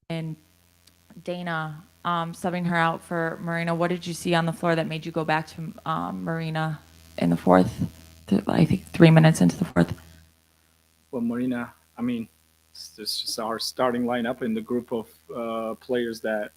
and Dana subbing her out for Marina. What did you see on the floor that made you go back to Marina in the fourth? I think 3 minutes into the fourth. Well, Marina, I mean, it's just our starting lineup in the group of players that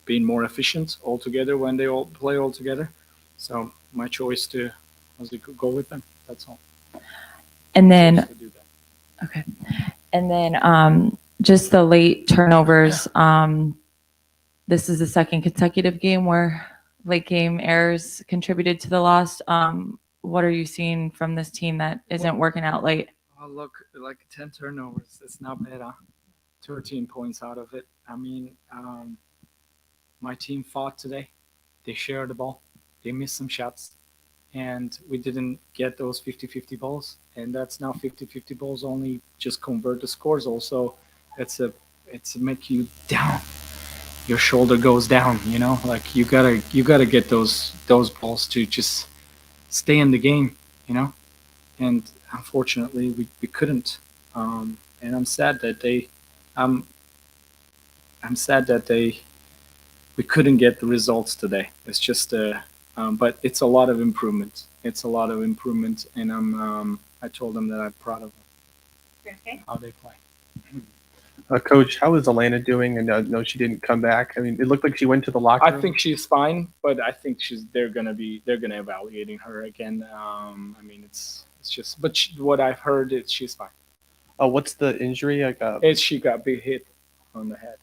being more efficient altogether when they all play all together. So my choice to was to go with them. That's all. And then, To do that. okay. And then just the late turnovers. This is the second consecutive game where late game errors contributed to the loss. What are you seeing from this team that isn't working out late? Oh, look, like 10 turnovers. It's not bad, huh? 13 points out of it. I mean, my team fought today. They shared the ball. They missed some shots. And we didn't get those 50-50 balls. And that's now 50-50 balls only just convert the scores. Also, it's a make you down. Your shoulder goes down, like you gotta get those balls to just stay in the game, you know? And unfortunately we couldn't. And I'm I'm sad that we couldn't get the results today. It's just but it's a lot of improvement. It's a lot of improvement, and I told them that I'm proud of how they play. Coach, how is Elena doing? And no, she didn't come back. I mean, it looked like she went to the locker I room. think she's fine, but I think they're gonna evaluating her again. I mean, it's just, but what I've heard is she's fine. Oh, what's the injury? Like, She got big hit on the head.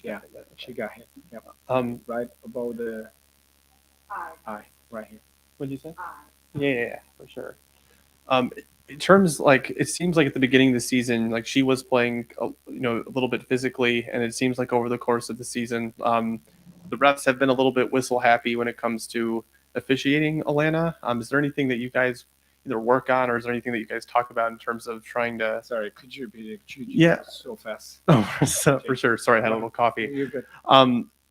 Yeah, she got hit. Yep. Right above the eye, right here. what did you say? Yeah, for sure. In terms, like, it seems like at the beginning of the season, like she was playing, a little bit physically, and it seems like over the course of the season, the refs have been a little bit whistle happy when it comes to officiating Alana. Is there anything that you guys either work on, or is there anything that you guys talk about in terms of trying to? Sorry, could you repeat it? Yeah. So fast. Oh, so, for sure. Sorry, I had a little coffee. You're good.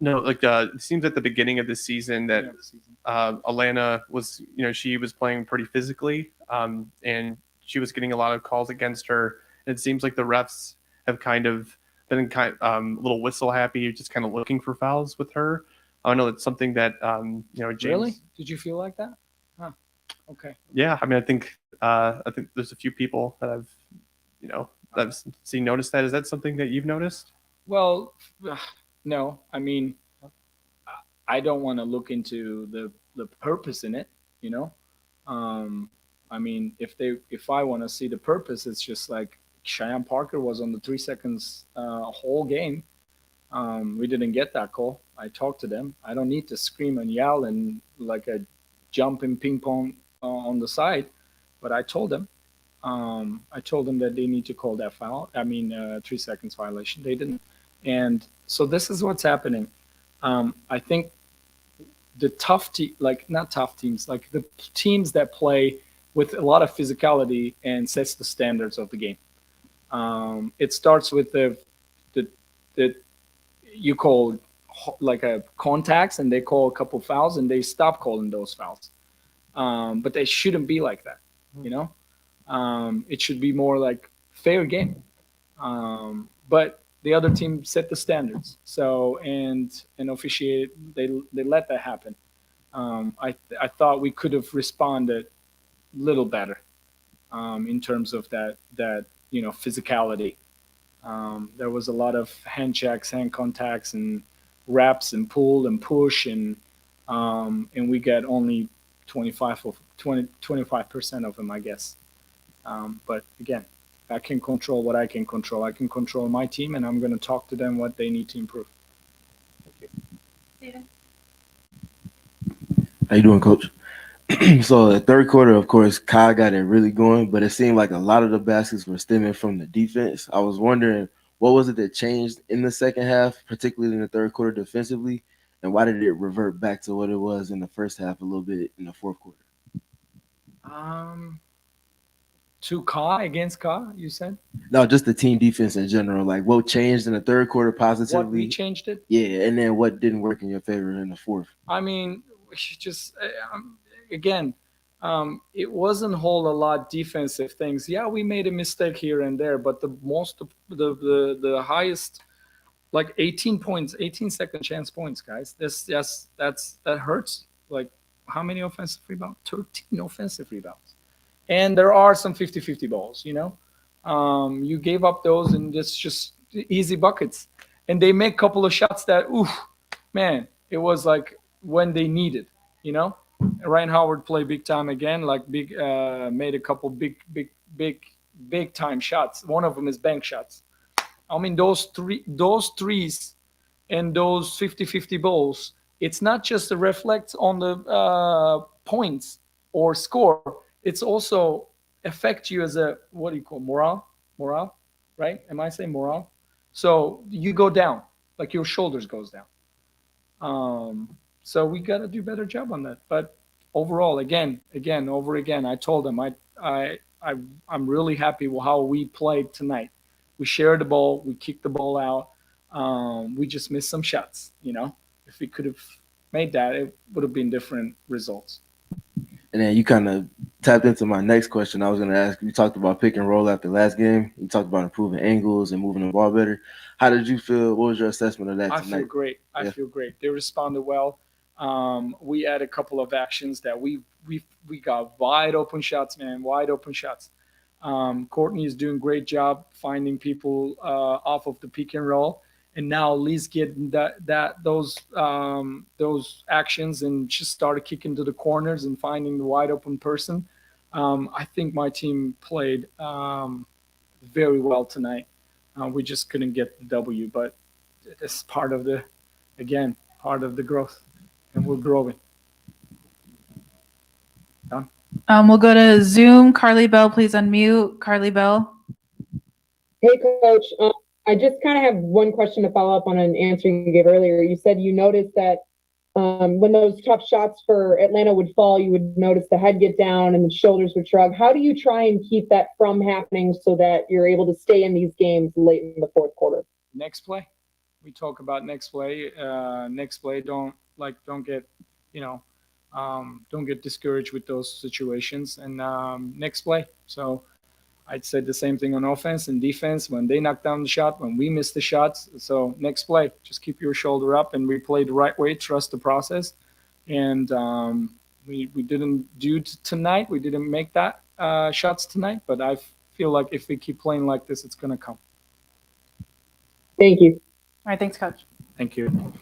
No, like it seems at the beginning of the season that Alana was, she was playing pretty physically, and she was getting a lot of calls against her. And it seems like the refs have kind of been a little whistle happy, just kind of looking for fouls with her. I know it's something that James. Really? Did you feel like that? Huh. Okay. Yeah, I mean, I think there's a few people that I've seen notice that. Is that something that you've noticed? Well, no. I mean, I don't want to look into the purpose in it. You know. I mean, if I want to see the purpose, it's just like Cheyenne Parker was on the 3 seconds whole game. We didn't get that call. I talked to them. I don't need to scream and yell and like a jumping ping pong on the side, but I told them. I told them that they need to call that foul. I mean, 3 seconds violation. They didn't, and so this is what's happening. I think the like not tough teams, like the teams that play with a lot of physicality and sets the standards of the game. It starts with the you call like a contacts, and they call a couple fouls, and they stop calling those fouls. But they shouldn't be like that, you know. It should be more like fair game. But the other team set the standards, so and officiate. They let that happen. I thought we could have responded a little better in terms of that physicality. There was a lot of hand checks, hand contacts, and wraps, and pull and push, and we get only 25% of them, I guess. But again, I can control what I can control. I can control my team, and I'm going to talk to them what they need to improve. Steven? How you doing, Coach? So the third quarter, of course, Kyle got it really going, but it seemed like a lot of the baskets were stemming from the defense. I was wondering, what was it that changed in the second half, particularly in the third quarter defensively, and why did it revert back to what it was in the first half a little bit in the fourth quarter? To Ka against Ka, you said? No, just the team defense in general. Like, what changed in the third quarter positively? What we changed it? Yeah, and then what didn't work in your favor in the fourth? I mean, just again, it wasn't a whole lot defensive things. Yeah, we made a mistake here and there, but the highest, like 18 points, 18 second chance points, guys. That hurts. Like, how many offensive rebounds? 13 offensive rebounds. And there are some 50-50 balls, you gave up those, and it's just easy buckets. And they make a couple of shots that, oof, man, it was like when they needed, Ryan Howard played big time again, like made a couple big time shots. One of them is bank shots. I mean, those threes and those 50-50 balls, it's not just a reflect on the points or score. It's also affect you as a, what do you call, morale, right? Am I saying morale? So you go down, like your shoulders goes down. So we got to do a better job on that. But overall, again, I told them I'm really happy with how we played tonight. We shared the ball, we kicked the ball out. We just missed some shots. If we could have made that, it would have been different results. And then you kind of tapped into my next question. I was going to ask, you talked about pick and roll after last game. You talked about improving angles and moving the ball better. How did you feel? What was your assessment of that tonight? I feel great. They responded well. We had a couple of actions that we got wide open shots, man, wide open shots. Courtney is doing a great job finding people off of the pick and roll. And now Lee's getting those actions and just started kicking to the corners and finding the wide open person. I think my team played very well tonight. We just couldn't get the W, but it's part of the growth, and we're growing. Done? We'll go to Zoom. Carly Bell, please unmute. Carly Bell. Hey, Coach. I just kind of have one question to follow up on an answer you gave earlier. You said you noticed that when those tough shots for Atlanta would fall, you would notice the head get down and the shoulders would shrug. How do you try and keep that from happening so that you're able to stay in these games late in the fourth quarter? Next play. We talk about next play. Next play. Don't get, don't get discouraged with those situations. And next play. So I'd say the same thing on offense and defense. When they knock down the shot, when we miss the shots. So next play, just keep your shoulder up and we play the right way. Trust the process. And we didn't do tonight. We didn't make that shots tonight. But I feel like if we keep playing like this, it's going to come. Thank you. All right, thanks, Coach. Thank you.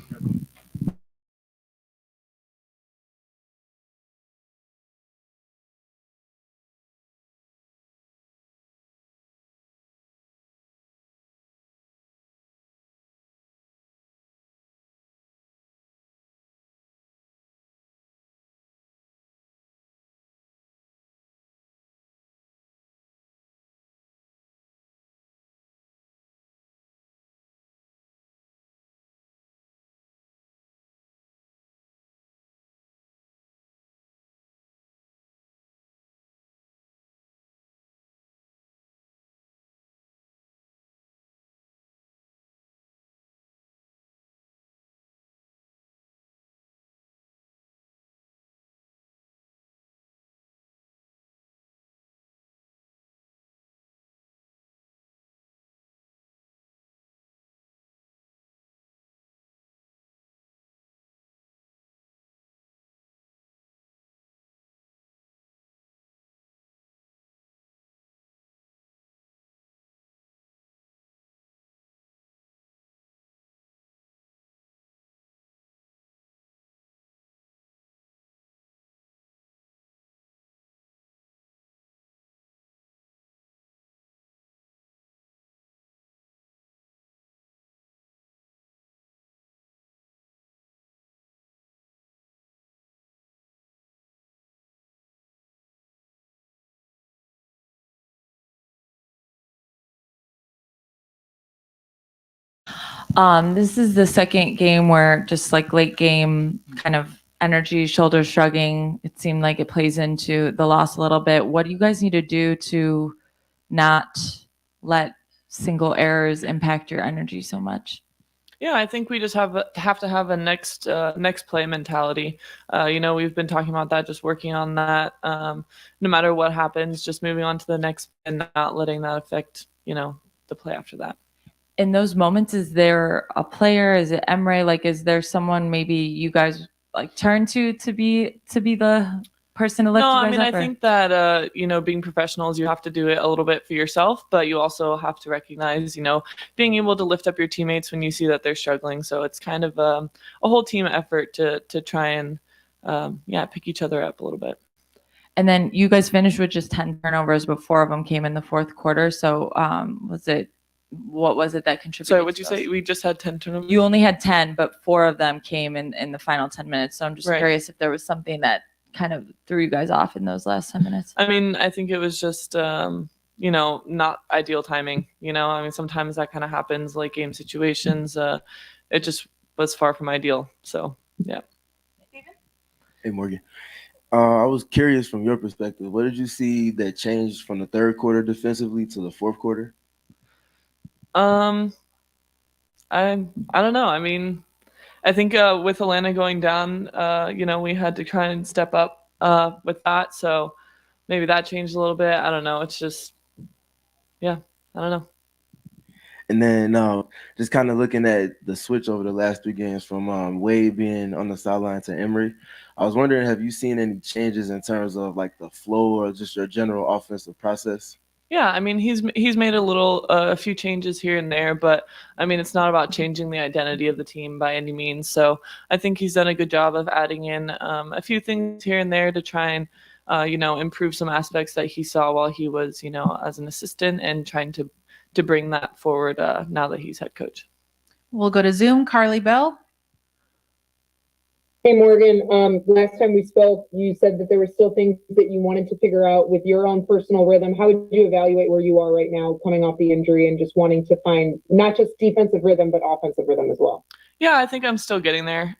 This is the second game where just like late game kind of energy, shoulder shrugging, it seemed like it plays into the loss a little bit. What do you guys need to do to not let single errors impact your energy so much? Yeah, I think we just have to have a next play mentality. We've been talking about that, just working on that. No matter what happens, just moving on to the next and not letting that affect the play after that. In those moments, is there a player? Is it Emre? Like, is there someone maybe you guys like turn to be the person to lift No, you I guys mean, up? I think that, being professionals, you have to do it a little bit for yourself, but you also have to recognize, being able to lift up your teammates when you see that they're struggling. So it's kind of a whole team effort to try and, pick each other up a little bit. And then you guys finished with just 10 turnovers, but 4 of them came in the fourth quarter. So what was it that contributed? Sorry, what'd to you those? say? We just had 10 turnovers? You only had 10, but 4 of them came in the final 10 minutes. So I'm just Right. curious if there was something that kind of threw you guys off in those last 10 minutes. I mean, I think it was just, not ideal timing. I mean, sometimes that kind of happens, like game situations. It just was far from ideal. So, yeah. Hey, Morgan. I was curious from your perspective. What did you see that changed from the third quarter defensively to the fourth quarter? I don't know. I mean, I think with Atlanta going down, we had to try and step up with that. So maybe that changed a little bit. I don't know. It's just, yeah, I don't know. And then just kind of looking at the switch over the last 3 games from Wade being on the sideline to Emre, I was wondering, have you seen any changes in terms of like the flow or just your general offensive process? Yeah, I mean he's made a few changes here and there, but I mean it's not about changing the identity of the team by any means. So I think he's done a good job of adding in a few things here and there to try and improve some aspects that he saw while he was as an assistant, and trying to bring that forward now that he's head coach. We'll go to Zoom. Kahleah Bell. Hey, Morgan. Last time we spoke, you said that there were still things that you wanted to figure out with your own personal rhythm. How would you evaluate where you are right now coming off the injury and just wanting to find not just defensive rhythm, but offensive rhythm as well? Yeah, I think I'm still getting there.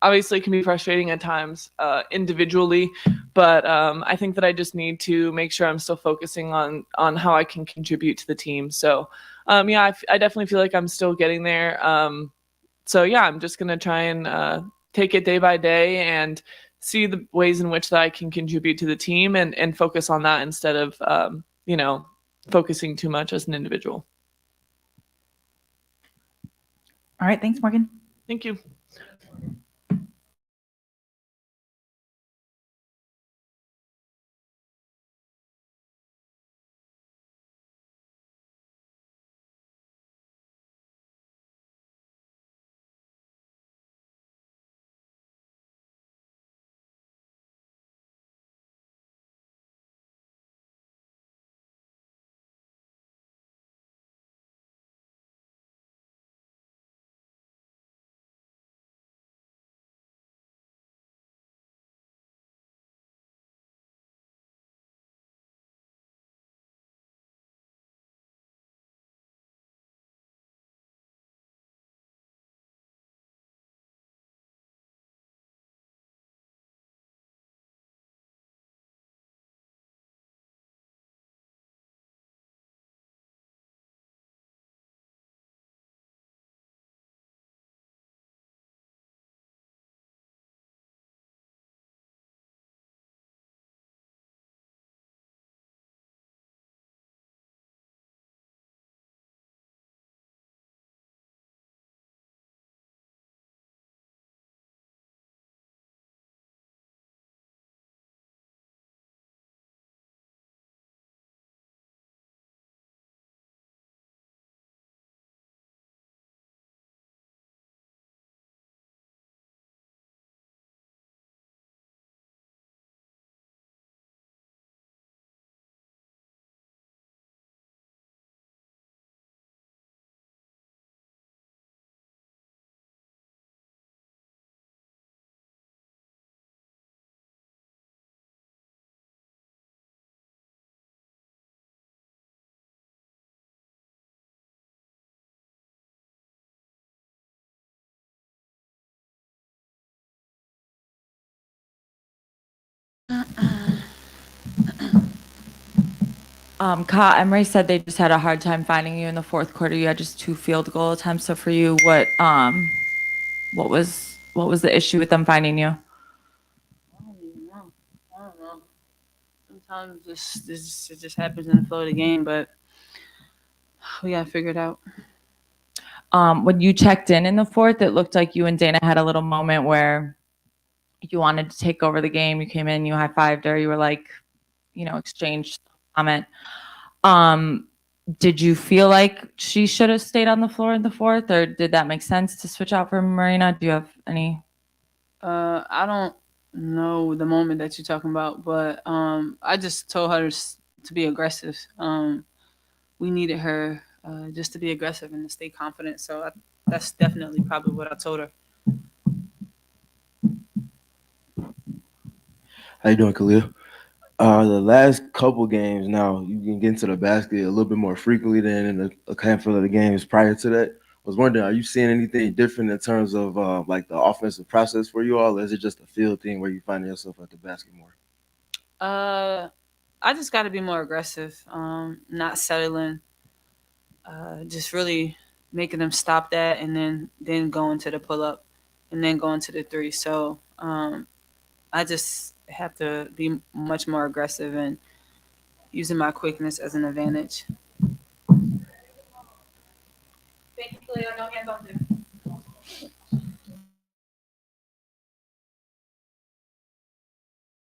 Obviously, it can be frustrating at times individually, but I think that I just need to make sure I'm still focusing on how I can contribute to the team. So, I definitely feel like I'm still getting there. So, yeah, I'm just going to try and take it day by day and see the ways in which that I can contribute to the team, and focus on that instead of, focusing too much as an individual. All right. Thanks, Morgan. Thank you. Emre said they just had a hard time finding you in the fourth quarter. You had just 2 field goal attempts. So for you, what was the issue with them finding you? I don't even know. I don't know. Sometimes it just happens in the flow of the game, but we gotta figure it out. When you checked in the fourth, it looked like you and Dana had a little moment where you wanted to take over the game. You came in, you high-fived her, you were like, exchanged comment. Did you feel like she should have stayed on the floor in the fourth, or did that make sense to switch out for Marina? Do you have any? I don't know the moment that you're talking about, but I just told her to be aggressive. We needed her just to be aggressive and to stay confident. So that's definitely probably what I told her. How you doing, Kahleah? The last couple games now, you can get into the basket a little bit more frequently than in a handful of the games prior to that. I was wondering, are you seeing anything different in terms of like the offensive process for you all, or is it just a field thing where you find yourself at the basket more? I just got to be more aggressive, not settling, just really making them stop that, and then going to the pull up, and then going to the three. So I just have to be much more aggressive and using my quickness as an advantage. Thank you, Kahleah. No hands on you.